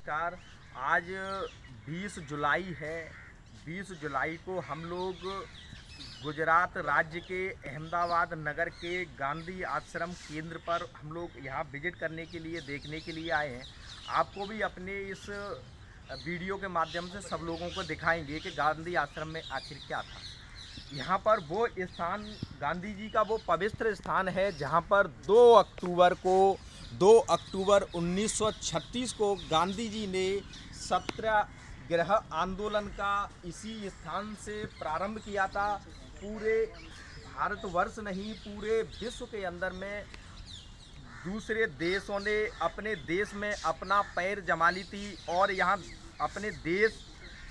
नमस्कार। आज 20 जुलाई है। 20 जुलाई को हम लोग गुजरात राज्य के अहमदाबाद नगर के गांधी आश्रम केंद्र पर हम लोग यहाँ विजिट करने के लिए, देखने के लिए आए हैं। आपको भी अपने इस वीडियो के माध्यम से सब लोगों को दिखाएंगे कि गांधी आश्रम में आखिर क्या था। यहाँ पर वो स्थान गांधी जी का वो पवित्र स्थान है जहाँ पर 2 अक्टूबर 1936 को गांधी जी ने सत्याग्रह आंदोलन का इसी स्थान से प्रारंभ किया था। पूरे भारतवर्ष नहीं, पूरे विश्व के अंदर में दूसरे देशों ने अपने देश में अपना पैर जमा ली थी और यहाँ अपने देश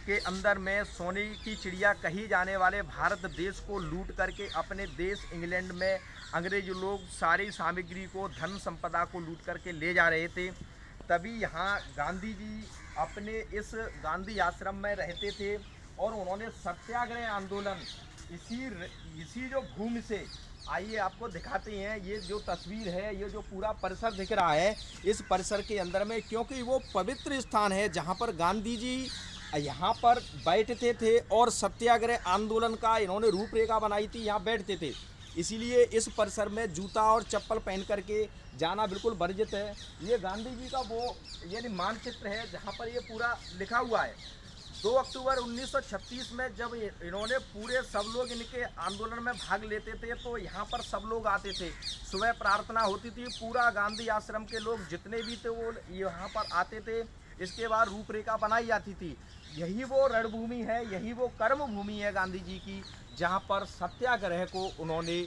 के अंदर में सोने की चिड़िया कही जाने वाले भारत देश को लूट करके अपने देश इंग्लैंड में अंग्रेज लोग सारी सामग्री को, धन संपदा को लूट करके ले जा रहे थे। तभी यहाँ गांधी जी अपने इस गांधी आश्रम में रहते थे और उन्होंने सत्याग्रह आंदोलन इसी जो भूमि से, आइए आपको दिखाते हैं। ये जो तस्वीर है, ये जो पूरा परिसर दिख रहा है, इस परिसर के अंदर में, क्योंकि वो पवित्र स्थान है जहाँ पर गांधी जी यहाँ पर बैठते थे और सत्याग्रह आंदोलन का इन्होंने रूपरेखा बनाई थी, यहाँ बैठते थे। इसीलिए इस परिसर में जूता और चप्पल पहन करके जाना बिल्कुल वर्जित है। ये गांधी जी का वो यानी मानचित्र है जहाँ पर ये पूरा लिखा हुआ है। 2 अक्टूबर 1936 में जब इन्होंने पूरे सब लोग इनके आंदोलन में भाग लेते थे तो यहाँ पर सब लोग आते थे। सुबह प्रार्थना होती थी, पूरा गांधी आश्रम के लोग जितने भी थे वो यहाँ पर आते थे। इसके बाद रूपरेखा बनाई जाती थी। यही वो रणभूमि है, यही वो कर्म भूमि है गांधी जी की, जहाँ पर सत्याग्रह को उन्होंने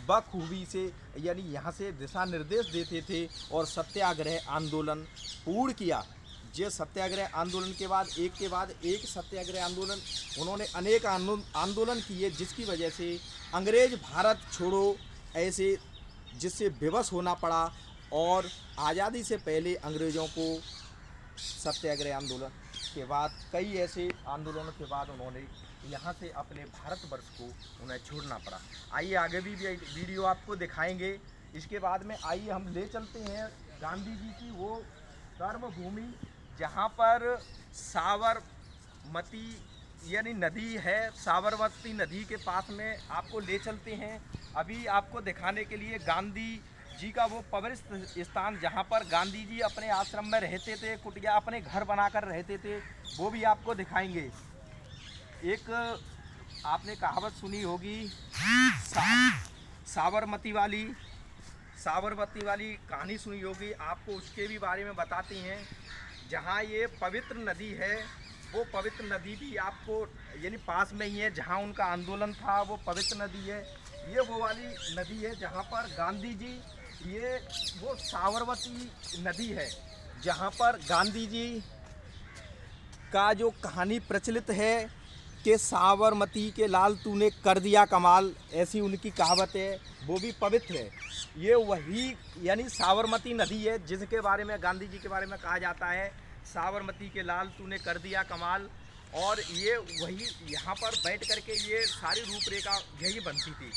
बखूबी से यानी यहाँ से दिशा निर्देश देते थे और सत्याग्रह आंदोलन पूर्ण किया। ये सत्याग्रह आंदोलन के बाद एक सत्याग्रह आंदोलन उन्होंने अनेक आंदोलन किए, जिसकी वजह से अंग्रेज भारत छोड़ो ऐसे जिससे विवश होना पड़ा और आज़ादी से पहले अंग्रेज़ों को सत्याग्रह आंदोलन के बाद कई ऐसे आंदोलनों के बाद उन्होंने यहाँ से अपने भारतवर्ष को उन्हें छोड़ना पड़ा। आइए आगे भी वीडियो आपको दिखाएंगे। इसके बाद में आइए हम ले चलते हैं गांधी जी की वो कर्म भूमि जहाँ पर साबरमती यानी नदी है। साबरमती नदी के पास में आपको ले चलते हैं अभी आपको दिखाने के लिए गांधी जी का वो पवित्र स्थान जहाँ पर गांधी जी अपने आश्रम में रहते थे, कुटिया अपने घर बनाकर रहते थे, वो भी आपको दिखाएंगे। एक आपने कहावत सुनी होगी साबरमती वाली कहानी सुनी होगी, आपको उसके भी बारे में बताते हैं। जहाँ ये पवित्र नदी है, वो पवित्र नदी भी आपको यानी पास में ही है। जहाँ उनका आंदोलन था वो पवित्र नदी है। ये वो वाली नदी है जहाँ पर गांधी जी, ये वो साबरमती नदी है जहाँ पर गांधी जी का जो कहानी प्रचलित है कि साबरमती के लाल तूने कर दिया कमाल, ऐसी उनकी कहावत है, वो भी पवित्र है। ये वही यानी साबरमती नदी है जिसके बारे में गांधी जी के बारे में कहा जाता है, साबरमती के लाल तूने कर दिया कमाल। और ये वही यहाँ पर बैठ करके ये सारी रूपरेखा यही बनती थी।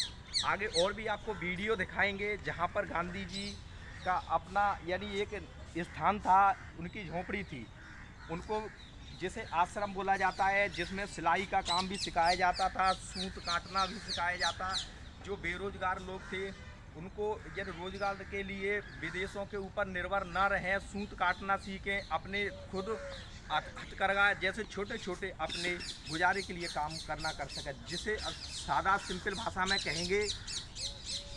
आगे और भी आपको वीडियो दिखाएंगे जहाँ पर गांधी जी का अपना यानी एक स्थान था, उनकी झोंपड़ी थी, उनको जिसे आश्रम बोला जाता है, जिसमें सिलाई का काम भी सिखाया जाता था, सूत काटना भी सिखाया जाता। जो बेरोजगार लोग थे उनको यदि रोजगार के लिए विदेशों के ऊपर निर्भर न रहें, सूत काटना सीखें, अपने खुद हथकरघा जैसे छोटे छोटे अपने गुजारे के लिए काम करना कर सकें, जिसे सादा सिंपल भाषा में कहेंगे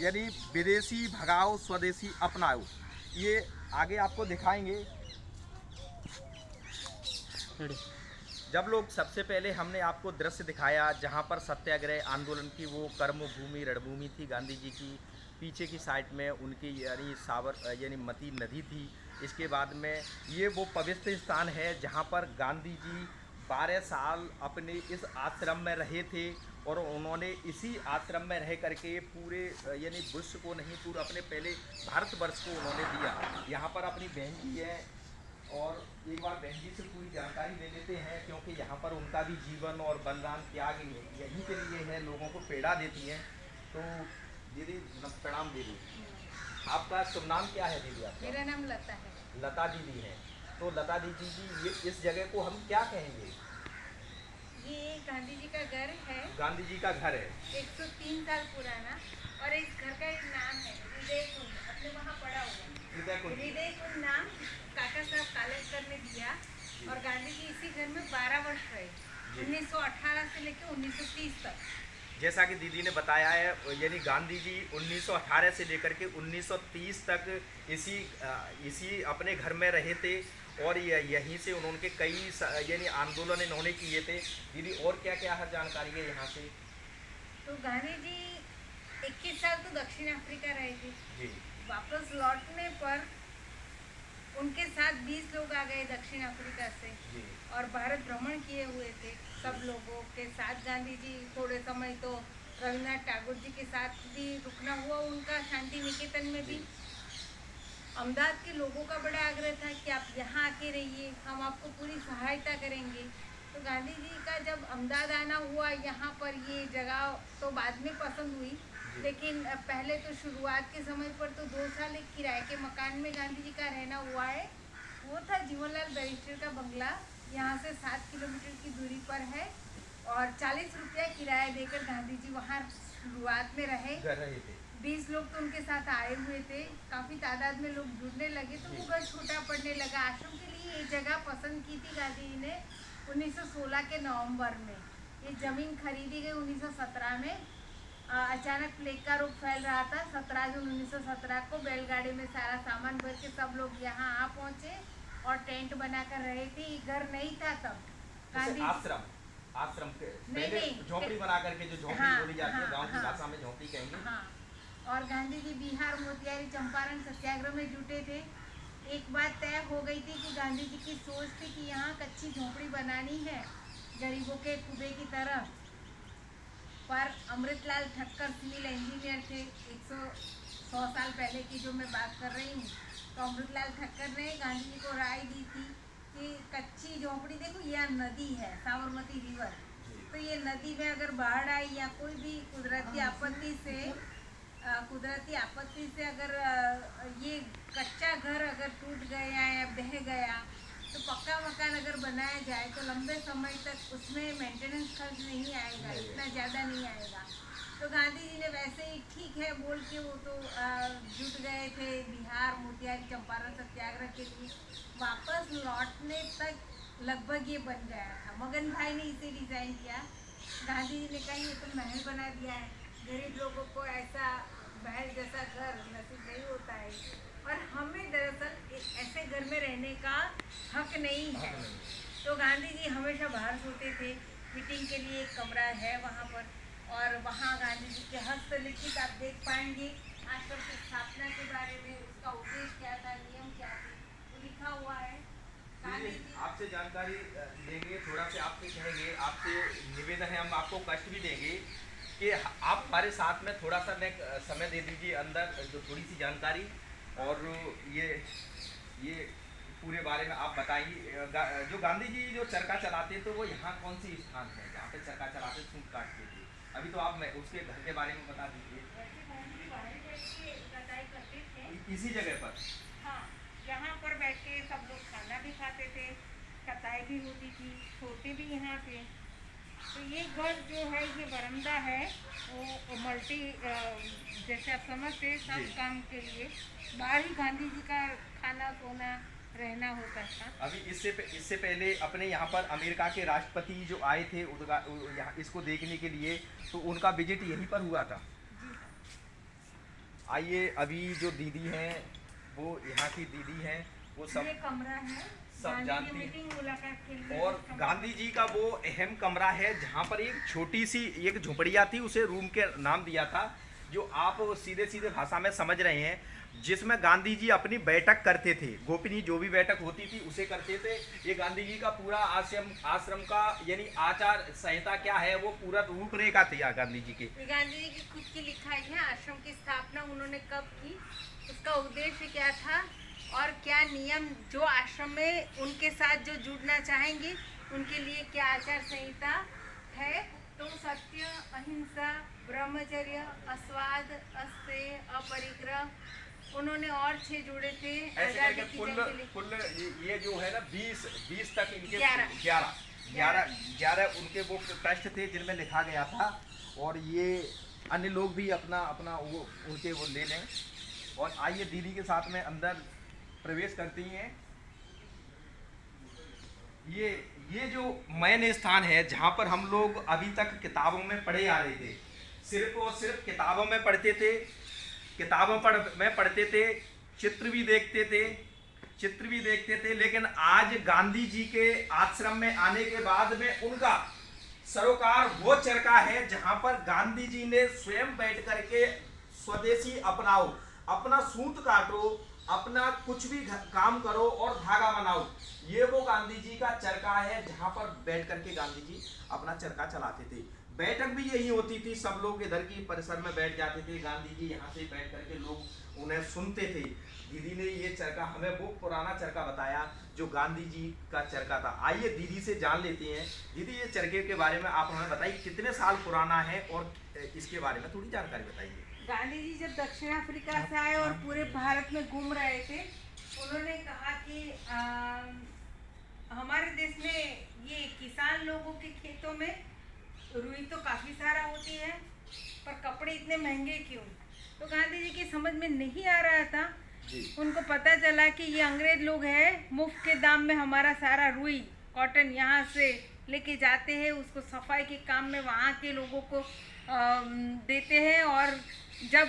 यानी विदेशी भगाओ स्वदेशी अपनाओ। ये आगे आपको दिखाएंगे। जब लोग सबसे पहले हमने आपको दृश्य दिखाया जहाँ पर सत्याग्रह आंदोलन की वो कर्म भूमि रणभूमि थी गांधी जी की, पीछे की साइड में उनकी यानी मती नदी थी। इसके बाद में ये वो पवित्र स्थान है जहाँ पर गांधी जी 12 साल अपने इस आश्रम में रहे थे और उन्होंने इसी आश्रम में रह करके पूरे यानी विश्व को नहीं, पूरा अपने पहले भारतवर्ष को उन्होंने दिया। यहाँ पर अपनी बहन जी है और एक बार बहन जी से पूरी जानकारी ले लेते हैं, क्योंकि यहाँ पर उनका भी जीवन और बलिदान त्याग यहीं के लिए है, लोगों को प्रेरणा देती हैं। तो दीदी प्रणाम। दीदी आपका शुभ नाम क्या है? दीदी आपका? मेरा नाम लता है। लता दीदी है। तो लता दीदी जी ये इस जगह को हम क्या कहेंगे? ये गांधी जी का घर है, गांधी जी का घर है। 103 साल पुराना। और इस घर का एक नाम है हृदय कुंज, अपने वहाँ पड़ा हुआ हृदय कुंज। हृदय कुंज नाम काका साहब कालेकर ने दिया। और गांधी जी इसी घर में 12 वर्ष रहे, 1918 से लेकर 1930 तक। जैसा कि दीदी ने बताया है, यानी गांधी जी 1918 से लेकर के 1930 तक इसी अपने घर में रहे थे और यहीं से उन्होंने कई यानी आंदोलन इन्होंने किए थे। दीदी और क्या क्या है जानकारी है यहाँ से? तो गांधी जी 21 साल तो दक्षिण अफ्रीका रहे थे जी। वापस लौटने पर उनके साथ 20 लोग आ गए दक्षिण अफ्रीका से जी। और भारत भ्रमण किए हुए थे। सब लोगों के साथ गांधी जी थोड़े समय तो रविन्द्रनाथ टैगोर जी के साथ भी रुकना हुआ उनका शांति निकेतन में भी। अहमदाबाद के लोगों का बड़ा आग्रह था कि आप यहाँ आके रहिए, हम आपको पूरी सहायता करेंगे। तो गांधी जी का जब अहमदाबाद आना हुआ, यहाँ पर ये जगह तो बाद में पसंद हुई, लेकिन पहले तो शुरुआत के समय पर तो 2 साल एक किराए के मकान में गांधी जी का रहना हुआ है। वो था जीवनलाल बैरिस्टर का बंगला, यहाँ से 7 किलोमीटर की दूरी पर है और 40 रुपया किराया देकर गांधी जी वहाँ शुरुआत में रहे थे। 20 लोग तो उनके साथ आए हुए थे, काफ़ी तादाद में लोग जुड़ने लगे तो वो घर छोटा पड़ने लगा। आश्रम के लिए ये जगह पसंद की थी गांधी जी ने 1916 के नवंबर में। ये ज़मीन खरीदी गई 1917 में। अचानक प्लेग का रोग फैल रहा था। 17 जून 1917 को बैलगाड़ी में सारा सामान भर के सब लोग यहाँ आ पहुँचे और टेंट बनाकर रहे थे। ये घर नहीं था तब गांधी आश्रम के नहीं झोपड़ी बना करके जो झोपड़ी बोली जाती है, गांव की भाषा में झोपड़ी कहेंगे। हाँ। और गांधी जी बिहार, मोतिहारी, चंपारण सत्याग्रह में जुटे थे। एक बात तय हो गई थी कि गांधी जी की सोच थी कि यहाँ कच्ची झोपड़ी बनानी है गरीबों के कुबे की तरह। पर अमृतलाल ठक्कर सिविल इंजीनियर थे, 100 साल पहले की जो मैं बात कर रही हूँ। तो अमृतलाल ठक्कर ने गांधी जी को राय दी थी कि कच्ची झोपड़ी, देखो यह नदी है साबरमती रिवर, तो ये नदी में अगर बाढ़ आई या कोई भी कुदरती आपत्ति से अगर ये कच्चा घर अगर टूट गया या बह गया तो पक्का मकान अगर बनाया जाए तो लंबे समय तक उसमें मेंटेनेंस खर्च नहीं आएगा, इतना ज़्यादा नहीं आएगा। तो गांधी जी ने वैसे ही ठीक है बोल के वो तो जुट गए थे बिहार, मोतिहारी, चंपारण सत्याग्रह के लिए। वापस लौटने तक लगभग ये बन गया था। मगन भाई ने इसे डिज़ाइन किया। गांधी जी ने कहा ये तो महल बना दिया है, गरीब लोगों को ऐसा महल जैसा घर नसीब नहीं होता है और हमें दरअसल ऐसे घर में रहने का हक नहीं है। तो गांधी जी हमेशा बाहर सोते थे। मीटिंग के लिए एक कमरा है वहाँ पर और वहाँ गांधी जी के हस्तलिखित आप देख पाएंगे आश्रम की स्थापना के बारे में, उसका उद्देश्य क्या था, नियम क्या थे, वो लिखा हुआ है। आपसे जानकारी लेंगे, थोड़ा से आपसे कहेंगे, आपसे निवेदन है, हम आपको कष्ट भी देंगे कि आप हमारे साथ में थोड़ा सा समय दे दीजिए अंदर जो थोड़ी सी जानकारी और ये पूरे बारे में आप बताइए। जो गांधी जी जो चरखा चलाते तो वो यहाँ कौन सी स्थान है जहाँ पे चरखा चलाते सूट काटते थे? अभी तो आप उसके घर के बारे में बता दीजिए। इसी जगह पर, हाँ, यहाँ पर बैठ के सब लोग खाना भी खाते थे, कताई भी होती थी, सोते भी यहाँ थे। तो ये घर जो है ये बरामदा है, वो मल्टी जैसे आप समझते सब काम के लिए बाहर ही गांधी जी का खाना सोना रहना होता था। अभी इससे पहले अपने यहाँ पर अमेरिका के राष्ट्रपति जो आए थे यहाँ इसको देखने के लिए, तो उनका विजिट यहीं पर हुआ था। आइए, अभी जो दीदी हैं वो यहाँ की दीदी हैं, वो सब ये कमरा है सब जानती मीटिंग मुलाकात के लिए। और गांधी जी का वो अहम कमरा है जहाँ पर एक छोटी सी एक झोपड़िया थी, उसे रूम के नाम दिया था, जो आप सीधे सीधे भाषा में समझ रहे हैं, जिसमें गांधी जी अपनी बैठक करते थे। गोपनीय जो भी बैठक होती थी उसे करते थे। ये गांधी जी का पूरा आश्रम का यानी आचार संहिता क्या है वो पूरा रूपरेखा थी गांधी जी की। गांधी जी की खुद की लिखाई है। आश्रम की स्थापना उन्होंने कब की, उसका उद्देश्य क्या था और क्या नियम जो आश्रम में उनके साथ जो जुड़ना चाहेंगे उनके लिए क्या आचार संहिता है। तो सत्य, अहिंसा, ब्रह्मचर्य, अस्वाद, अस्तेय, अपरिग्रह, उन्होंने और 6 जोड़े थे ऐसे आजादी करके की कुल जंग के लिए। कुल ये जो है ना 20 तक इनके 11 11 उनके वो टेस्ट थे जिनमें लिखा गया था। और ये अन्य लोग भी अपना अपना वो उनके वो ले लें। और आइए दीदी के साथ में अंदर प्रवेश करती हैं। ये जो मेन स्थान है जहाँ पर हम लोग अभी तक किताबों में पढ़े आ रहे थे, सिर्फ और सिर्फ किताबों में पढ़ते थे, में पढ़ते थे, चित्र भी देखते थे। लेकिन आज गांधी जी के आश्रम में आने के बाद में उनका सरोकार वो चरखा है जहां पर गांधी जी ने स्वयं बैठ करके स्वदेशी अपनाओ, अपना सूत काटो, अपना कुछ भी काम करो और धागा बनाओ, ये वो गांधी जी का चरखा है जहां पर बैठ करके गांधी जी अपना चरखा चलाते थे। बैठक भी यही होती थी, सब लोग इधर की परिसर में बैठ जाते थे, गांधी जी यहाँ से बैठ करके लोग उन्हें सुनते थे। दीदी ने ये चरखा हमें वो पुराना चरखा बताया जो गांधी जी का चरखा था। आइए दीदी से जान लेते हैं। दीदी ये चरखे के बारे में आप हमें बताइए कितने साल पुराना है और इसके बारे में थोड़ी जानकारी बताइए। गांधी जी जब दक्षिण अफ्रीका से आए और पूरे भारत में घूम रहे थे, उन्होंने कहा कि हमारे देश में ये किसान लोगों के खेतों में रुई तो काफ़ी सारा होती है, पर कपड़े इतने महंगे क्यों? तो गांधी जी की समझ में नहीं आ रहा था। उनको पता चला कि ये अंग्रेज लोग हैं, मुफ्त के दाम में हमारा सारा रुई कॉटन यहाँ से लेके जाते हैं, उसको सफाई के काम में वहाँ के लोगों को देते हैं। और जब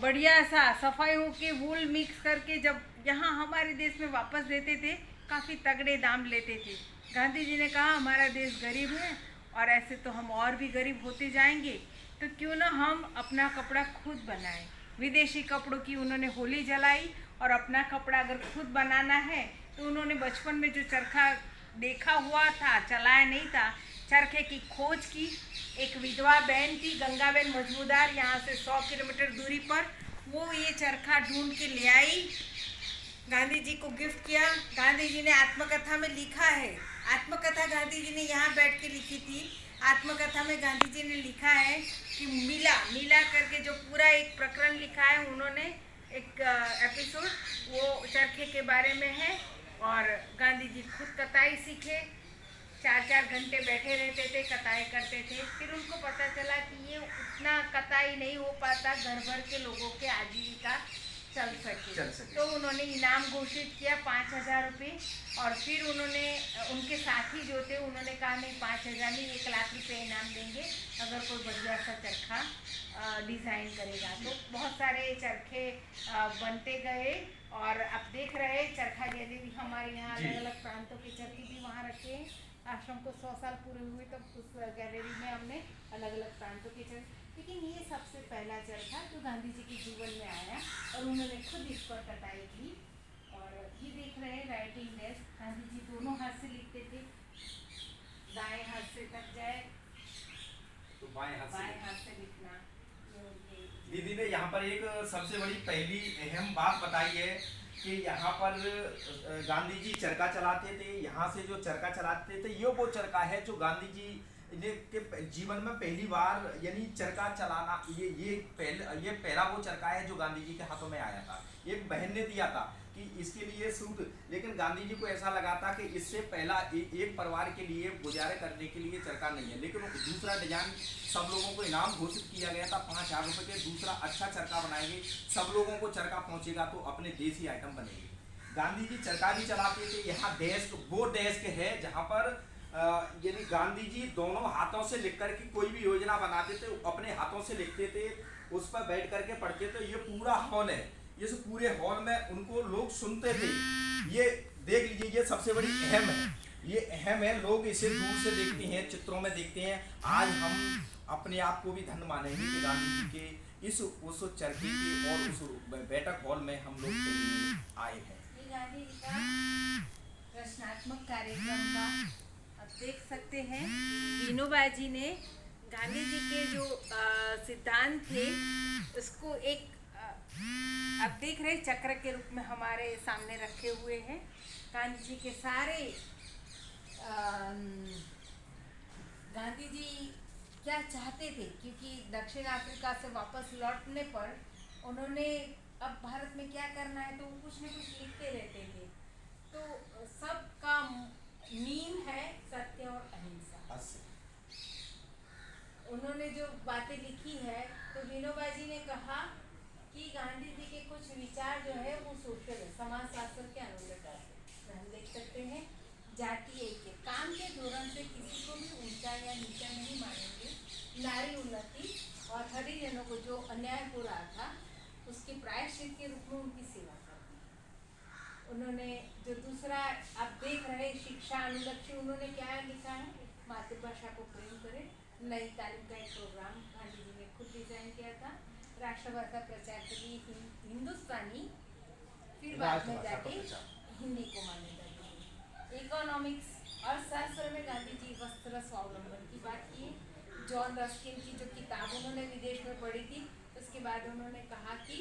बढ़िया सा सफाई हो के वूल मिक्स करके जब यहाँ हमारे देश में वापस देते थे, काफ़ी तगड़े दाम लेते थे। गांधी जी ने कहा हमारा देश गरीब है और ऐसे तो हम और भी गरीब होते जाएंगे, तो क्यों ना हम अपना कपड़ा खुद बनाएं। विदेशी कपड़ों की उन्होंने होली जलाई और अपना कपड़ा अगर खुद बनाना है तो उन्होंने बचपन में जो चरखा देखा हुआ था, चलाया नहीं था, चरखे की खोज की। एक विधवा बहन थी गंगाबेन मजमूदार, यहाँ से 100 किलोमीटर दूरी पर, वो ये चरखा ढूंढ के ले आई, गांधी जी को गिफ्ट किया। गांधी जी ने आत्मकथा में लिखा है, आत्मकथा गांधी जी ने यहाँ बैठ के लिखी थी। आत्मकथा में गांधी जी ने लिखा है कि मीला करके जो पूरा एक प्रकरण लिखा है उन्होंने, एक एपिसोड वो चरखे के बारे में है। और गांधी जी खुद कताई सीखे, 4-4 घंटे बैठे रहते थे, कताई करते थे। फिर उनको पता चला कि ये उतना कताई नहीं हो पाता घर भर के लोगों के आजीविका चल सके। तो उन्होंने इनाम घोषित किया 5,000 रुपये। और फिर उन्होंने उनके साथी जो थे उन्होंने कहा नहीं 5,000 नहीं, 1 लाख रुपये इनाम देंगे अगर कोई बढ़िया सा चरखा डिज़ाइन करेगा। तो बहुत सारे चरखे बनते गए और अब देख रहे चरखा गैलरी हमारे यहाँ अलग अलग प्रांतों के चरखे भी वहाँ रखे हैं। आश्रम को 100 साल पूरे हुए तो उस गैलरी में हमने अलग अलग प्रांतों के चरखे, लेकिन ये सबसे पहला चरखा जो गांधी जी के जीवन में आया और उन्होंने खुद इस पर कटाई की। और ये देख रहे हैं राइटिंग डेस्क, गांधी जी दोनों हाथ से लिखते थे, दाएं हाथ से तक जाए तो बाएं हाथ से लिखना। दीदी ने यहाँ पर एक सबसे बड़ी पहली अहम बात बताई है कि यहाँ पर गांधी जी चरखा चलाते थे। यहाँ से जो चरखा चलाते थे ये वो चरखा है जो गांधी जी के जीवन में पहली बार यानी चरखा चलाना, ये पहला वो चरखा है जो गांधी जी के हाथों में आया था। एक बहन ने दिया था कि इसके लिए सूट, लेकिन गांधी जी को ऐसा लगा था कि इससे पहला एक परिवार के लिए गुजारे करने के लिए चरखा नहीं है। लेकिन दूसरा डिजाइन सब लोगों को इनाम घोषित किया गया था 5,000 रुपये के, दूसरा अच्छा चरखा बनाएंगे, सब लोगों को चरखा पहुंचेगा तो अपने देसी आइटम बनेंगे। गांधी जी चरखा भी चलाते थे। यहाँ डेस्क वो डेस्क है जहाँ पर यानी गांधी जी दोनों हाथों से लिख करके कोई भी योजना बनाते थे, अपने हाथों से लिखते थे, उस पर बैठ करके पढ़ते थे। ये पूरा हॉल है, इस पूरे हॉल में उनको लोग सुनते थे। ये देख लीजिए, ये सबसे बड़ी अहम है, ये अहम है। लोग इसे दूर से देखते हैं, चित्रों में देखते हैं। आज हम अपने आप को भी धन्य मानेंगे कि गांधी जी के उस चरखे के और उस बैठक हॉल में हम लोग आए हैं। ये गांधी जी का रचनात्मक कार्यक्रम का आप देख सकते हैं। विनोबा जी ने गांधी जी के जो सिद्धांत थे उसको एक आप देख रहे चक्र के रूप में हमारे सामने रखे हुए हैं। गांधी जी के सारे गांधी जी क्या चाहते थे, क्योंकि दक्षिण अफ्रीका से वापस लौटने पर उन्होंने अब भारत में क्या करना है, तो वो कुछ न कुछ लिखते रहते थे। तो सबका नीम है सत्य और अहिंसा। उन्होंने जो बातें लिखी है, तो विनोबा जी ने कहा कि गांधी जी के कुछ विचार जो है वो सोशल है, समाजशास्त्र के अनुरूप है। हम देख सकते हैं जाति ऐक्य, काम के धोरण से किसी को भी ऊंचा या नीचा नहीं मानेंगे, नारी उन्नति और हरिजनों को जो अन्याय हो रहा था उसके प्रायश्चित के रूप में उनकी सेवा करनी है। उन्होंने जो दूसरा आप देख रहे शिक्षा अनुलक्षी, उन्होंने क्या लिखा है, मातृभाषा को प्रेम करें, नई तालीम का एक प्रोग्राम गांधी जी ने खुद डिजाइन किया था, राष्ट्रभाषा प्रचार के लिए हिंदुस्तानी, फिर बाद में जाके हिंदी को मान्यता दी। इकोनॉमिक्स अर्थशास्त्र में गांधी जी वस्त्र स्वावलंबन की बात की। जॉन रस्किन की जो किताब उन्होंने विदेश में पढ़ी थी, उसके बाद उन्होंने कहा कि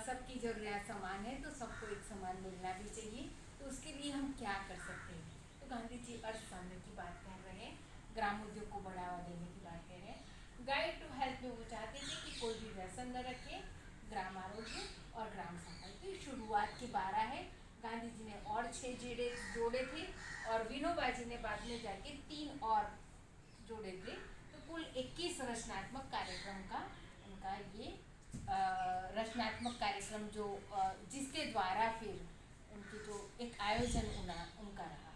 सबकी जरूरियात समान है, तो सबको एक समान मिलना भी चाहिए, तो उसके लिए हम क्या कर सकते हैं। तो गांधी जी अर्थ साम्य की बात कर रहे हैं, ग्राम उद्योग को बढ़ावा देने की बात कर रहे हैं। गाइड टू हेल्थ में वो चाहते थे कि कोई भी व्यसन न रखे, ग्राम आरोग्य और ग्राम सफाई। तो शुरुआत की 12 है, गांधी जी ने और 6 जोड़े थे और विनोबा जी ने बाद में जाके 3 और जोड़े थे। तो कुल 21 रचनात्मक कार्यक्रम का उनका ये रचनात्मक कार्यक्रम जो जिसके द्वारा फिर उनकी जो एक आयोजन उनका रहा।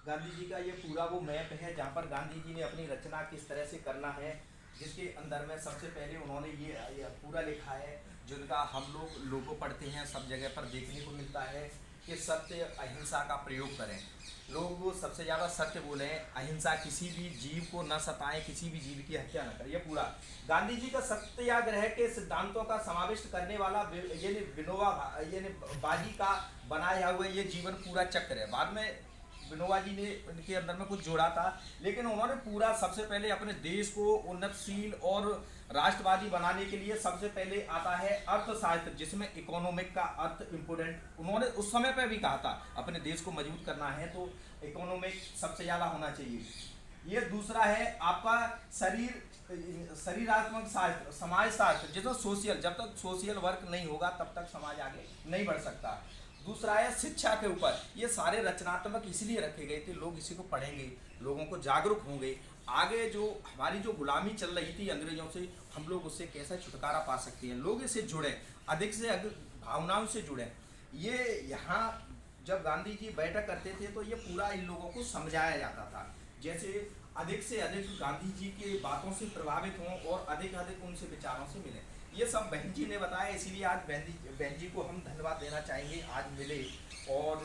गांधी जी का ये पूरा वो मैप है जहाँ पर गांधी जी ने अपनी रचना किस तरह से करना है, जिसके अंदर में सबसे पहले उन्होंने ये पूरा लिखा है, जिनका हम लोगों पढ़ते हैं, सब जगह पर देखने को मिलता है कि सत्य अहिंसा का प्रयोग करें। लोग सबसे ज़्यादा सत्य बोले, अहिंसा, किसी भी जीव को न सताएं, किसी भी जीव की हत्या न करें। ये पूरा गांधी जी का सत्याग्रह के सिद्धांतों का समाविष्ट करने वाला ये विनोबा बाजी का बनाया हुआ ये जीवन पूरा चक्र है। बाद में विनोबा जी ने उनके अंदर में कुछ जोड़ा था, लेकिन उन्होंने पूरा सबसे पहले अपने देश को उन्नतशील और राष्ट्रवादी बनाने के लिए सबसे पहले आता है अर्थशास्त्र, जिसमें इकोनॉमिक का अर्थ इम्पोर्टेंट। उन्होंने उस समय पे भी कहा था अपने देश को मजबूत करना है तो इकोनॉमिक सबसे ज़्यादा होना चाहिए। ये दूसरा है आपका शरीरात्मक शास्त्र, समाज शास्त्र, जिसमें सोशल, जब तक सोशल वर्क नहीं होगा तब तक समाज आगे नहीं बढ़ सकता। दूसरा है शिक्षा के ऊपर, ये सारे रचनात्मक इसलिए रखे गए थे, लोग इसी को पढ़ेंगे, लोगों को जागरूक होंगे, आगे जो हमारी जो गुलामी चल रही थी अंग्रेजों से, हम लोग उससे कैसे छुटकारा पा सकते हैं, लोग इससे जुड़ें, अधिक से अधिक भावनाओं से जुड़ें। ये यहाँ जब गांधी जी बैठक करते थे तो ये पूरा इन लोगों को समझाया जाता था, जैसे अधिक से अधिक गांधी जी की बातों से प्रभावित हों और अधिक अधिक उनसे विचारों से मिलें। ये सब बहन जी ने बताया, इसीलिए आज बहन जी को हम धन्यवाद देना चाहेंगे, आज मिले और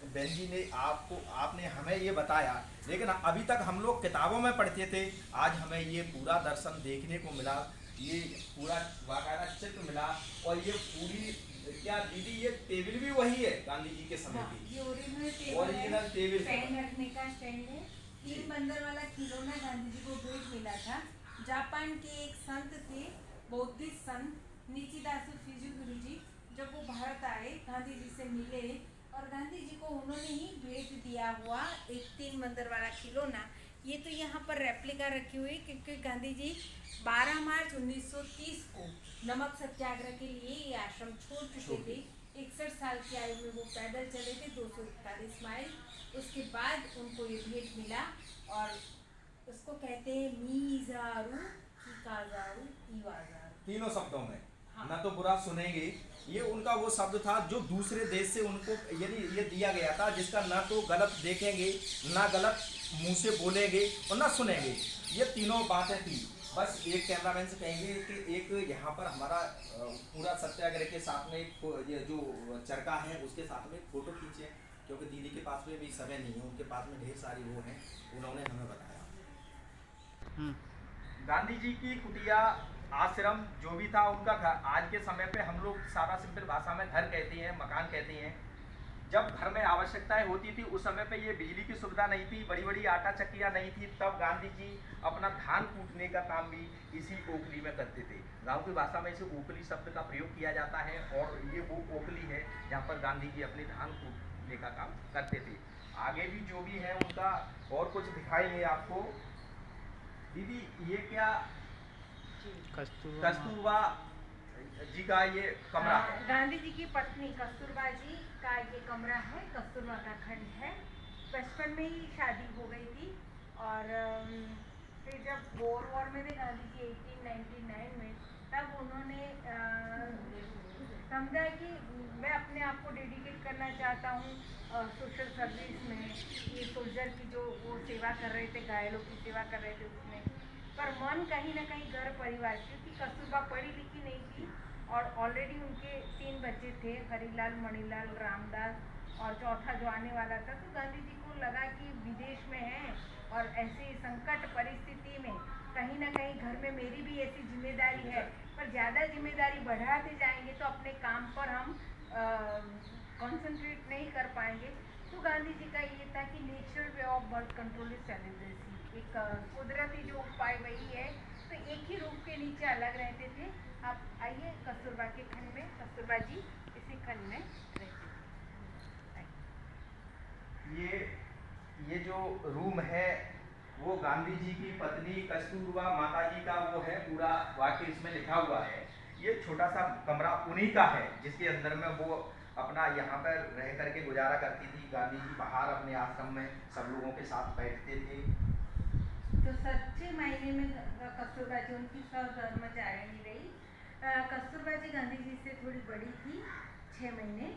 बहन जी ने आपने हमें ये बताया, लेकिन अभी तक हम लोग किताबों में पढ़ते थे, आज हमें ये पूरा दर्शन देखने को मिला, ये पूरा बाकायदा चित्र मिला। और ये पूरी क्या दीदी, ये टेबल भी वही है गांधी जी के समय की, ये ओरिजिनल टेबल पेन रखने का स्टैंड है। 3 बंदर वाला खिलौना गांधी जी को भेंट मिला था। जापान के एक संत थे, बौद्धिस्ट संत निचिदासु फिजू गुरुजी, जब वो भारत आए गांधी जी से मिले और गांधी जी को उन्होंने ही भेंट दिया हुआ एक 3 बंदर वाला खिलौना। ये तो यहाँ पर रेप्लिका रखी हुई, क्योंकि गांधी जी 12 मार्च 1930 को नमक सत्याग्रह के लिए ये आश्रम छोड़ चुके थे। 61 साल की आयु में वो पैदल चले थे 241 माइल। उसके बाद उनको ये भेंट मिला और उसको कहते हैं मीजारू, किकाजारू, इवाजारू, तीनों शब्दों में। हाँ। ना तो बुरा सुनेंगे, ये उनका वो शब्द था जो दूसरे देश से उनको यदि ये दिया गया था, जिसका ना तो गलत देखेंगे, ना गलत मुंह से बोलेंगे और ना सुनेंगे। ये तीनों बातें थी। बस एक कैमरामैन से कहेंगे कि एक यहाँ पर हमारा पूरा सत्याग्रह के साथ में ये जो चरखा है उसके साथ में फोटो खींचे, क्योंकि दीदी के पास में भी समय नहीं है, उनके पास में ढेर सारी वो हैं, उन्होंने हमें बताया। गांधी जी की कुटिया, आश्रम जो भी था उनका घर, आज के समय पे हम लोग सादा सिंपल भाषा में घर कहते हैं, मकान कहते हैं। जब घर में आवश्यकताएं होती थी उस समय पे ये बिजली की सुविधा नहीं थी, बड़ी बड़ी आटा चक्कियाँ नहीं थी, तब गांधी जी अपना धान कूटने का काम भी इसी ओखली में करते थे। गांव की भाषा में इसे ओखली शब्द का प्रयोग किया जाता है और ये वो ओखली है जहाँ पर गांधी जी अपने धान कूटने का काम करते थे। आगे भी जो भी है उनका और कुछ दिखाएंगे आपको। दीदी ये क्या, कस्तूरबा जी का ये कमरा है। गांधी जी की पत्नी कस्तूरबा जी का ये कमरा है, कस्तूरबा का खंड है। बचपन में ही शादी हो गई थी और फिर जब बोर वॉर में थे गांधी जी 1899 में, तब उन्होंने समझा कि मैं अपने आप को डेडिकेट करना चाहता हूँ सोशल सर्विस में। ये सोल्जर की जो वो सेवा कर रहे थे, घायलों की सेवा कर रहे थे उसमें, पर मन कहीं ना कहीं घर परिवार, क्योंकि कस्तूरबा पढ़ी लिखी नहीं थी और ऑलरेडी उनके 3 बच्चे थे, हरीलाल, मणिलाल, रामदास और चौथा जो आने वाला था। तो गांधी जी को लगा कि विदेश में है और ऐसी संकट परिस्थिति में कहीं ना कहीं घर में मेरी भी ऐसी जिम्मेदारी है, पर ज़्यादा जिम्मेदारी बढ़ाते जाएंगे तो अपने काम पर हम कंसंट्रेट नहीं कर पाएंगे। तो गांधी जी का ये था कि natural way of birth control is celibacy, एक कुदरती जो उपाय वही है। तो एक ही रूप के नीचे अलग रहते थे। आप आइए कस्तूरबा के खंड में, कस्तूरबा जी इसी खंड में रहते थे। ये जो रूम है वो गांधी जी की पत्नी कस्तूरबा माता जी का वो है, पूरा वाक्य इसमें लिखा हुआ है। ये छोटा सा कमरा उन्हीं का है जिसके अंदर में वो अपना यहाँ पर रह करके गुजारा करती थी। गांधी जी बाहर अपने आश्रम में सब लोगों के साथ बैठते थे। तो सच्चे मायने में कस्तूरबा जी उनकी सहधर्मचारिणी रही। कस्तूरबा जी गांधी जी से थोड़ी बड़ी थी, 6 महीने,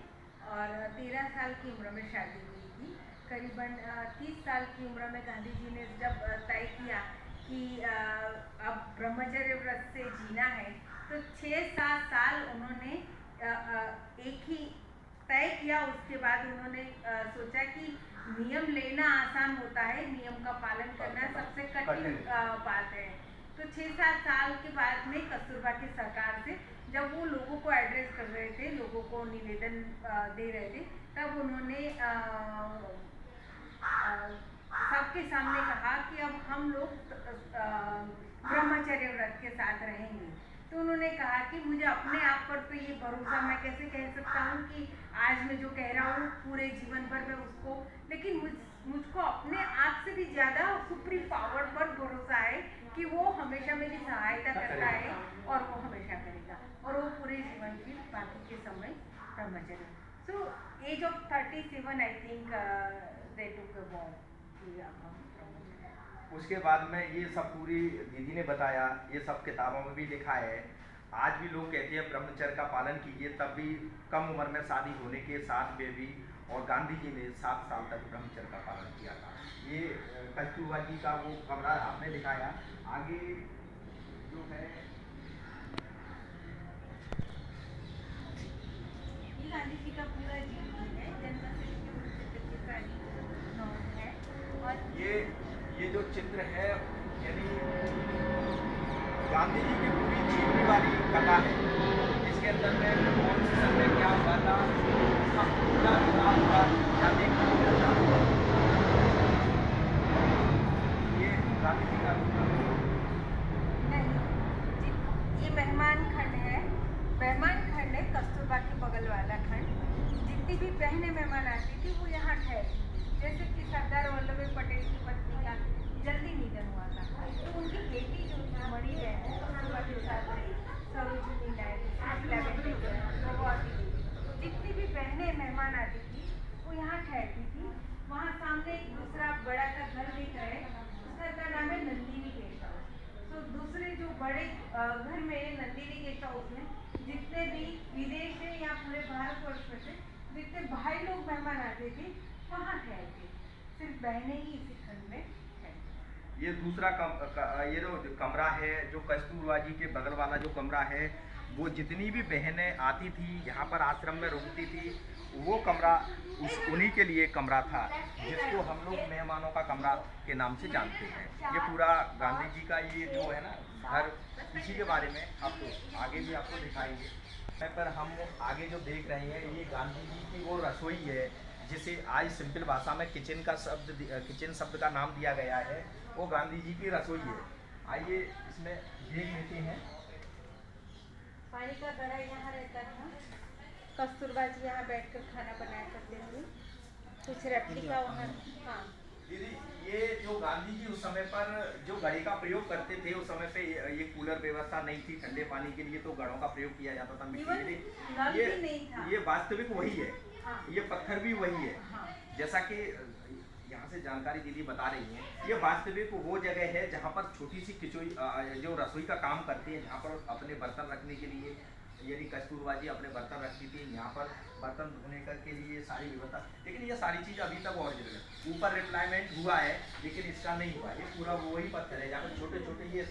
और 13 साल की उम्र में शादी हुई थी। करीबन 30 साल की उम्र में गांधी जी ने जब तय किया कि अब ब्रह्मचर्य व्रत से जीना है, तो 6-7 साल उन्होंने एक ही तय किया। उसके बाद उन्होंने सोचा कि नियम लेना आसान होता है, नियम का पालन करना सबसे कठिन बात है। तो 6-7 साल के बाद में कस्तूरबा की सरकार से जब वो लोगों को एड्रेस कर रहे थे, लोगों को निवेदन दे रहे थे, तब उन्होंने सबके सामने कहा कि अब हम लोग ब्रह्मचर्य व्रत के साथ रहेंगे। तो उन्होंने कहा कि मुझे अपने आप पर तो ये भरोसा, मैं कैसे कह सकता हूँ कि आज मैं जो कह रहा हूँ पूरे जीवन भर में उसको, लेकिन मुझको अपने आप से भी ज़्यादा सुप्रीम पावर पर भरोसा है कि वो हमेशा मेरी सहायता करता है और वो हमेशा करेगा, और वो पूरे जीवन की बाकी के समय brahmacharya. So age of 37 I think they took a vow. उसके बाद में ये सब पूरी दीदी ने बताया, ये सब किताबों में भी लिखा है। आज भी लोग कहते हैं ब्रह्मचर्य का पालन कीजिए, तब भी कम उम्र में शादी होने के साथ में भी, और गांधी जी ने 7 साल तक ब्रह्मचर्य का पालन किया था। ये कस्तूरबा जी का वो कमरा आपने दिखाया। आगे जो है ये गांधी जी का पूरा जीवन है, जन्म से लेकर मृत्यु तक की नॉन है। और ये जो चित्र है, यानी गांधी जी की पूरी जीवनी वाली कथा है। इसके अंदर में कौन से समय क्या हुआ था, इसका पूरा हिसाब हुआ या देखने को मिलता है। ये गांधी जी का नहीं, ये मेहमान खंड है। मेहमान खंड है कस्तूरबा के बगल वाला खंड। जितनी भी बहनें मेहमान आती थी वो यहाँ ठहरती। जैसे कि सरदार वल्लभ भाई पटेल की पत्नी का जल्दी निधन हुआ था, तो उनकी बेटी जो मरी है कस्तूरबा के साथ रही, सरोजिनी नायडू, वो आती थी। जितनी भी बहनें मेहमान आती थी वो यहाँ ठहरती थी। वहाँ सामने एक दूसरा बड़ा सा घर दिख रहा है, उस घर का नाम है नंदिनी गेस्ट हाउस। तो दूसरे जो बड़े घर में नंदिनी गेस्ट हाउस में जितने भी विदेश से या पूरे भारतवर्ष में से जितने भाई लोग मेहमान आते थे वहाँ ठहरते, सिर्फ बहनें ही इसी खंड में ठहरती। ये दूसरा ये जो कमरा है, जो कस्तूरबा जी के बगल वाला जो कमरा है, वो जितनी भी बहनें आती थी यहाँ पर आश्रम में रुकती थी, वो कमरा उन्हीं के लिए कमरा था, जिसको हम लोग मेहमानों का कमरा के नाम से जानते हैं। ये पूरा गांधी जी का ये जो है ना घर, इसी के बारे में आपको आगे भी आपको दिखाएंगे। पर हम आगे जो देख रहे हैं, ये गांधी जी की वो रसोई है जिसे आज सिंपल भाषा में किचन शब्द का नाम दिया गया है। वो गांधी जी की रसोई है। आइए इसमें देख लेते हैं। पानी का घड़ा यहाँ रहता था, कस्तूरबा जी यहाँ बैठकर खाना बनाया करते थे। कुछ रेप्लिका वहाँ, हाँ दीदी, ये जो गांधी जी उस समय पर जो घड़े का प्रयोग करते थे, उस समय पे ये कूलर व्यवस्था नहीं थी ठंडे पानी के लिए, तो घड़ों का प्रयोग किया जाता था मिट्टी के लिए। नल ये भी नहीं था। ये वास्तविक वही है। हाँ। ये पत्थर भी वही है। हाँ। जैसा कि यहाँ से जानकारी दीदी बता रही हैं, ये वास्तविक वो जगह है जहाँ पर छोटी सी किचोई जो रसोई का काम करती है, जहाँ पर अपने बर्तन रखने के लिए, यानी कस्तूरबा जी अपने बर्तन रखती थी, यहाँ पर बर्तन धोने के लिए सारी व्यवस्था। लेकिन ये सारी चीज़ अभी तक ओरिजिनल है। ऊपर रिप्लायमेंट हुआ है लेकिन इसका नहीं हुआ। ये पूरा वही पत्थर है, जहाँ पर छोटे छोटे ये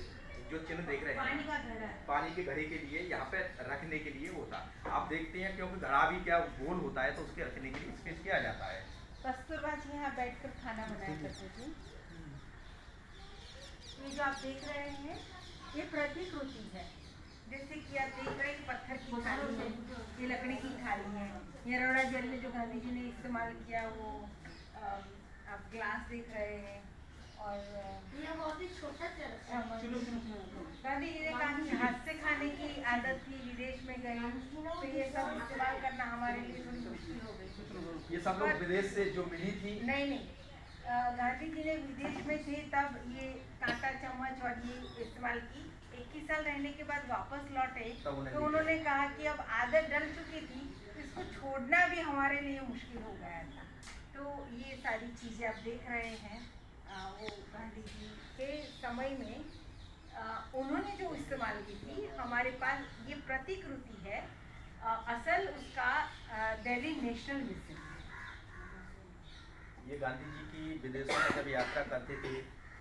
जो चिन्ह देख रहे पानी का हैं, घड़ा है। पानी के घड़े के लिए यहाँ पे रखने के लिए होता। आप देखते हैं क्योंकि घड़ा भी क्या गोल होता है, तो उसके रखने के लिए स्पेस किया जाता है। कस्तूरबा जी यहाँ बैठकर खाना बनाया करते थे। ये जो आप देख रहे हैं, ये प्रतिकृति है। जैसे कि आप देख रहे हैं, पत्थर की थाली है, ये लकड़ी की थाली है। ये रोड़ा जल में जो गांधी जी ने इस्तेमाल किया, वो आप ग्लास देख रहे हैं। और ये बहुत ही छोटा चरखा है। गांधी जी ने कहा कि हाथ से खाने की आदत थी, विदेश में गए तो ये सब इस्तेमाल करना हमारे लिए थोड़ी मुश्किल हो गई। ये सब लोग विदेश से जो मिली थी, नहीं, गांधी जी ने विदेश में थे तब ये कांटा चम्मच और ये इस्तेमाल की। 21 साल रहने के बाद वापस लौटे तो उन्होंने कहा कि अब आदत डल चुकी थी, इसको छोड़ना भी हमारे लिए मुश्किल हो गया था। तो ये सारी चीज़ें आप देख रहे हैं, वो गांधी जी के समय में उन्होंने जो इस्तेमाल की थी। हमारे पास ये प्रतिकृति है, असल उसका दिल्ली नेशनल म्यूजियम है। ये गांधी जी की विदेशों में जब यात्रा करते थे,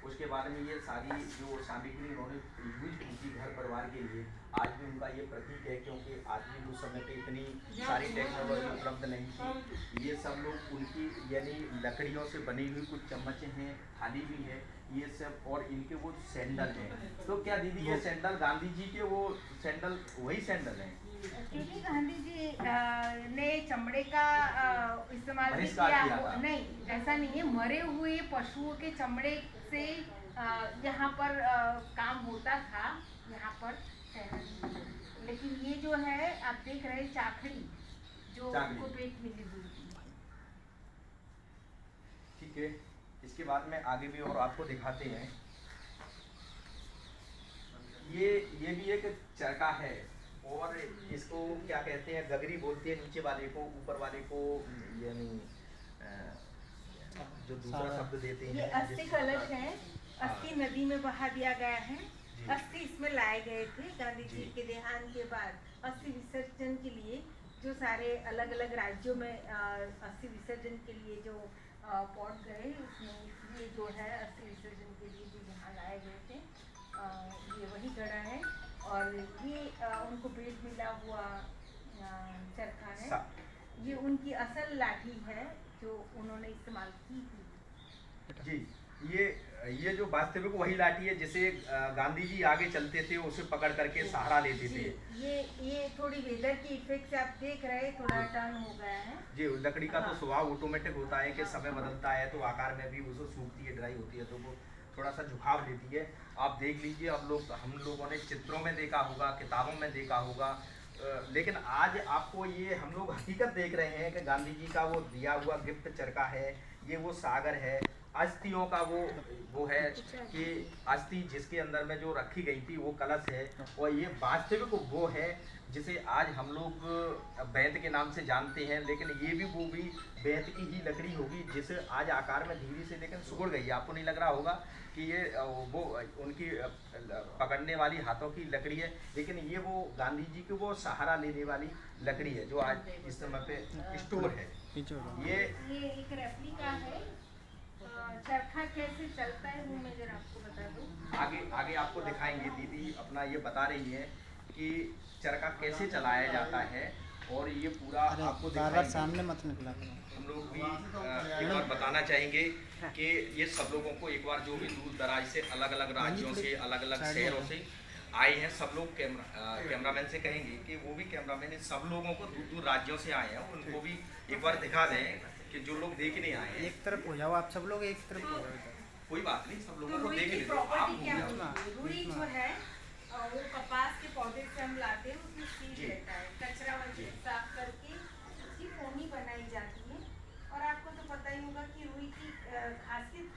उसके बाद में ये सारी जो सामग्री उन्होंने यूज की थी घर परिवार के लिए, आज भी उनका ये प्रतीक है। क्योंकि आज भी उस समय पे इतनी सारी टेक्नोलॉजी उपलब्ध नहीं थी। ये सब लोग उनकी यानी लकड़ियों से बनी हुई कुछ चम्मचें हैं, थाली भी है, ये सब, और इनके वो सैंडल हैं। तो क्या दीदी ये सैंडल गांधी जी के वो सैंडल वही सैंडल हैं? क्योंकि गांधी जी ने चमड़े का इस्तेमाल भी बहिष्कार किया किया था। नहीं, ऐसा नहीं है। मरे हुए पशुओं के चमड़े से यहाँ पर काम होता था, यहाँ पर। लेकिन ये जो है आप देख रहे हैं, चाकड़ी जो उनको पेट मिली हुई थी। ठीक है, इसके बाद में आगे भी और आपको दिखाते हैं। ये भी एक चरखा है, और इसको क्या कहते हैं, गगरी बोलते हैं नीचे वाले को, ऊपर वाले को यानी जो दूसरा शब्द देते हैं। ये अस्थि कलश है, अस्थि नदी में बहा दिया गया है। अस्थि इसमें लाए गए थे गांधी जी के देहांत के बाद अस्थि विसर्जन के लिए। जो सारे अलग अलग राज्यों में अस्थि विसर्जन के लिए जो पॉट गए, उसमें ये जो है अस्थि विसर्जन के लिए जो यहाँ लाए गए थे, ये वही गड़ा है। और ये उनको भेंट मिला हुआ चरखा है। ये उनकी असल लाठी है जो उन्होंने इस्तेमाल की थी। जी, ये जो वास्तविक वही लाठी है जिसे गांधी जी आगे चलते थे, उसे पकड़ करके सहारा लेते थे। ये थोड़ी वेदर की इफेक्ट से आप देख रहे हैं, थोड़ा टर्न हो गया है। जी, लकड़ी का तो हाँ। स्वभाव ऑटोमेटिक होता है कि हाँ, समय हाँ। बदलता है तो आकार में भी वो सूखती है, ड्राई होती है, तो वो थोड़ा सा झुकाव लेती है। आप देख लीजिए, हम लोगों ने चित्रों में देखा होगा, किताबों में देखा होगा, लेकिन आज आपको ये हम लोग हकीकत देख रहे हैं कि गांधी जी का वो दिया हुआ गिफ्ट चरखा है। ये वो सागर है, अस्थियों का वो है कि अस्थि जिसके अंदर में जो रखी गई थी वो कलश है। और ये वास्तविक वो है जिसे आज हम लोग बेंत के नाम से जानते हैं, लेकिन ये भी वो भी बेंत की ही लकड़ी होगी जिसे आज आकार में धीरे से लेकिन सुगड़ गई है। आपको नहीं लग रहा होगा कि ये वो उनकी पकड़ने वाली हाथों की लकड़ी है, लेकिन ये वो गांधी जी की वो सहारा लेने वाली लकड़ी है जो आज इस समय पे स्टोर है। ये एक रेप्लिका है। चरखा कैसे चलता है वो मैं जरा आपको बता दूं। आगे आपको दिखाएंगे। दीदी अपना ये बता रही है कि चरखा कैसे चलाया जाता है, और ये पूरा आपको दिखाएंगे। सामने मत निकला करो। हम लोग भी एक बार बताना चाहेंगे कि ये सब लोगों को एक बार जो भी दूर दराज से अलग अलग राज्यों से अलग अलग शहरों से आए हैं, सब लोग कैमरामैन से कहेंगे कि वो भी कैमरामैन सब लोगों को दूर दूर राज्यों से आए हैं, उनको भी एक बार दिखा दें कि जो लोग देखने आए हैं। एक तरफ हो जाओ, आप सब लोग एक तरफ हो जाओ। कोई बात नहीं, सब तो लोगों को रुई देख की लेते हैं। प्रॉपर्टी क्या आप होती है? रुई जो है वो कपास के पौधे से हम लाते हैं, उसमें सीड रहता है। कचरा वचरा साफ करके उसकी फोनी बनाई जाती है। और आपको तो पता ही होगा कि रुई की खासियत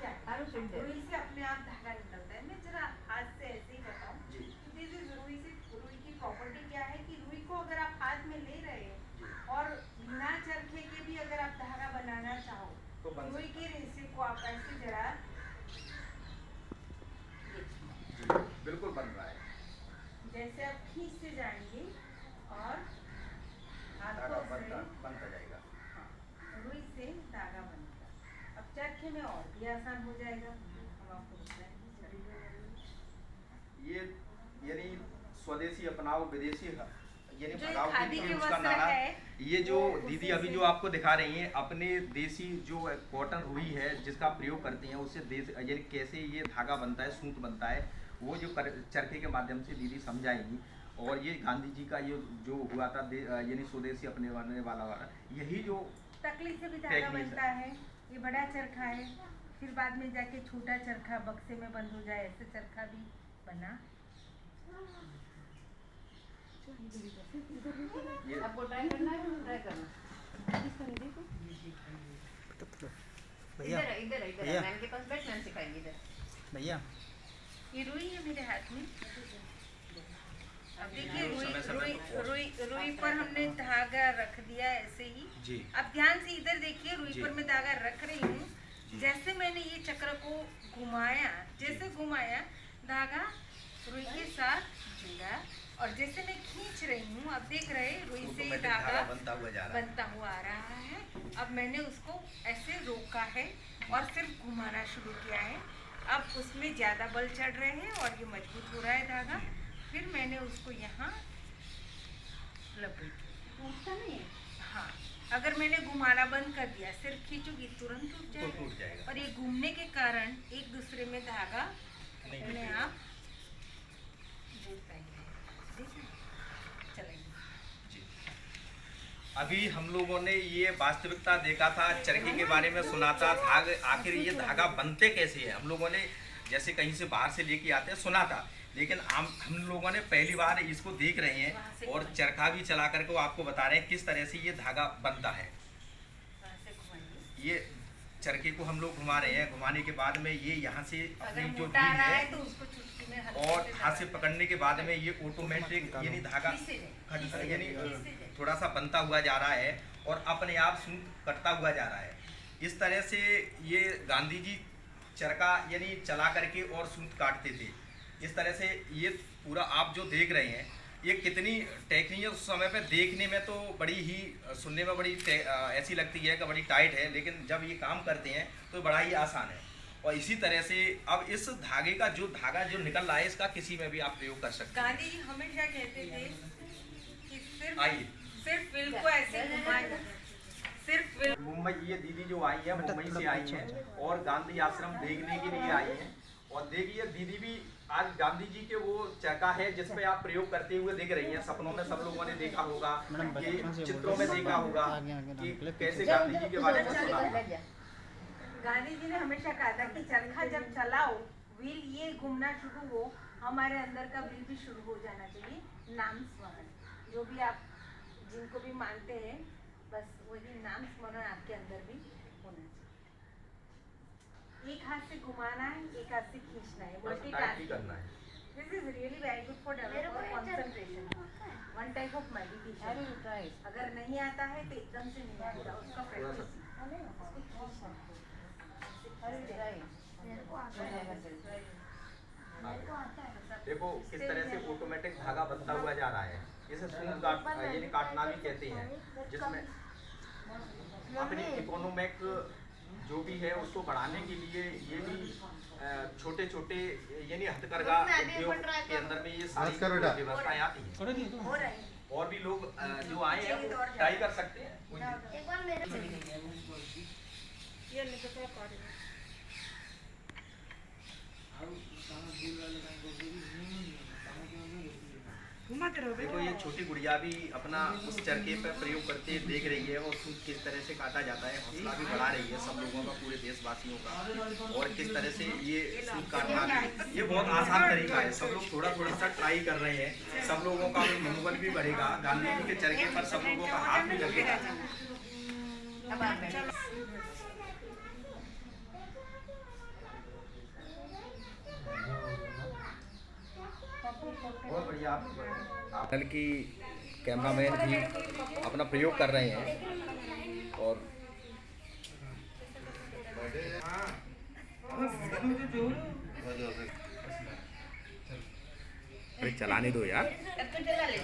आप ऐसे जरा बिल्कुल बन रहा है। जैसे आप खींचते जाएंगे और धागा हाथों बनता से बनता जाएगा। रुई से धागा बनेगा। अब चरखे में और भी आसान हो जाएगा। हम आपको बताएंगे। ये यानी स्वदेशी अपनाओ विदेशी यानी जो भगाओ खादी के के उसका वस्त्र नारा। है, ये जो वो दीदी उसी अभी से- जो आपको दिखा रही हैं अपने देसी जो कॉटन रुई है जिसका प्रयोग करती हैं उससे देश यानी कैसे ये धागा बनता है, सूत बनता है, वो जो चरखे के माध्यम से दीदी समझाएंगी। और ये गांधी जी का ये जो हुआ था यानी स्वदेशी अपने वाला यही जो तकली से भी धागा टेक्निक है। बनता है। ये बड़ा चरखा है, फिर बाद में जाके छोटा चरखा बक्से में बंद हो जाए, ऐसे चरखा भी बना। ये आपको ट्राई करना है तो ट्राई करना। भैया इधर इधर इधर भैया। मैम के पास बैठ, मैम सिखाएंगी इधर। भैया ये रुई है मेरे हाथ में। अब देखिए रुई समय समय रुई पर रुई रुई पर हमने धागा रख दिया ऐसे ही। जी अब ध्यान से इधर देखिए, रुई जी। पर मैं धागा रख रही हूँ। जैसे मैंने ये चक्र को घुमाया, जैसे घुमाया धागा रुई के साथ जुड़ा, और जैसे मैं खींच रही हूँ, अब देख रहे रुई से ये ऑटोमेटिक धागा धागा बनता हुआ जा रहा है। बनता हुआ आ रहा है। अब मैंने उसको ऐसे रोका है और सिर्फ घुमाना शुरू किया है। अब उसमें ज़्यादा बल चढ़ रहे हैं और ये मजबूत हो रहा है धागा। फिर मैंने उसको यहाँ लपेट टूटता नहीं है। हाँ, अगर मैंने घुमाना बंद कर दिया, सिर्फ खींचूंगी तुरंत टूट तो टूट जाएगा। जाएगा। और ये घूमने के कारण एक दूसरे में धागा नहीं अपने टूटेगा। आप जुड़ता ही है। ठीक है, चलेंगे। जी। अभी हम लोगों ने ये वास्तविकता देखा था, चरखे के बारे में सुना था, आखिर ये धागा बनते कैसे हैं। हम लोगों ने जैसे कहीं से बाहर से लेके आते हैं सुना था, लेकिन हम लोगों ने पहली बार इसको देख रहे हैं और चरखा भी चला करके वो आपको बता रहे हैं किस तरह से ये धागा बनता है। वहाँ से घुमाइए। ये चरखे को हम लोग घुमा रहे हैं, घुमाने के बाद में ये यहाँ से अगर अपनी जो मोटा ढील रहा है है तो उसको चुटकी में हल्के और से हाथ से दबा पकड़ने के बाद में ये ऑटोमेटिक यानी धागा खींचे जाए, खट यानी खींचे जाए। थोड़ा सा बनता हुआ जा रहा है और अपने आप सूत कटता हुआ जा रहा है। इस तरह से ये गांधी जी चरखा यानी चला करके और सूत काटते थे। इस तरह से ये पूरा आप जो देख रहे हैं ये कितनी टेक्निक उस समय पे देखने में तो बड़ी ही सुनने में बड़ी ऐसी लगती है कि बड़ी टाइट है, लेकिन जब ये काम करते हैं तो बड़ा ही आसान है। और इसी तरह से अब इस धागे का जो धागा जो निकल रहा है इसका किसी में भी आप प्रयोग कर सकते हैं। गांधी जी हमेशा कहते थे कि आइए सिर्फ विल को ऐसे घुमाए, सिर्फ विल। मुंबई ये दीदी जो आई है मुंबई से आई है और गांधी आश्रम देखने के लिए आई है। और देखिए दीदी भी आज गांधी जी के वो चरखा है जिसपे आप प्रयोग करते हुए दिख रही हैं। सपनों में सब लोगों ने देखा होगा, कि चित्रों में देखा होगा कि कैसे गांधी जी के बारे में सुना होगा। गांधी जी ने हमेशा कहा था कि चरखा जब चलाओ, व्हील ये घूमना शुरू हो, हमारे अंदर का व्हील भी शुरू हो जाना चाहिए। नाम स्मरण, जो भी आप जिनको भी मानते हैं, बस वही नाम स्मरण आपके अंदर भी होना चाहिए। एक हाथ से घुमाना है, एक हाथ से खींचना है, बस टाइट ही मल्टीटास्किंग करना है। This is really very good for development concentration, one type of meditation. अगर नहीं आता है तो एकदम से नहीं आता, उसका प्रैक्टिस देखो किस तरह से ऑटोमेटिक धागा बनता हुआ जा रहा है। इसे सूत यानी काटना भी कहते हैं, जिसमें अपनी इकोनॉमिक जो भी है उसको बढ़ाने के लिए ये भी छोटे छोटे यानी हथकरघा उद्योग के अंदर में ये सारी व्यवस्थाएं आती हैं। हो रही है। और भी लोग जो आए हैं वो ट्राई कर सकते हैं। कोई दिक्कत एक बार मेरे ये नहीं तो क्या करेंगे। घुमाते रहो देखो ये छोटी गुड़िया भी अपना उस चरखे पर प्रयोग करते देख रही है और सूत किस तरह से काटा जाता है। हौसला भी बढ़ा रही है सब लोगों का, पूरे देशवासियों का। और किस तरह से ये सूत काटना भी ये बहुत आसान तरीका है। सब लोग थोड़ा थोड़ा सा ट्राई कर रहे हैं, सब लोगों का भी मनोबल भी बढ़ेगा। गांधी जी के चरखे पर सब लोगों का हाथ भी लगेगा। अब आप बैठो। बहुत बढ़िया। आप कल की कैमरामैन भी अपना प्रयोग कर रहे हैं और अरे चलाने दो यार। अब तो चला ले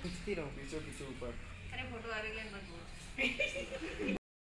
खींचती रहो। अरे फोटो आ रही है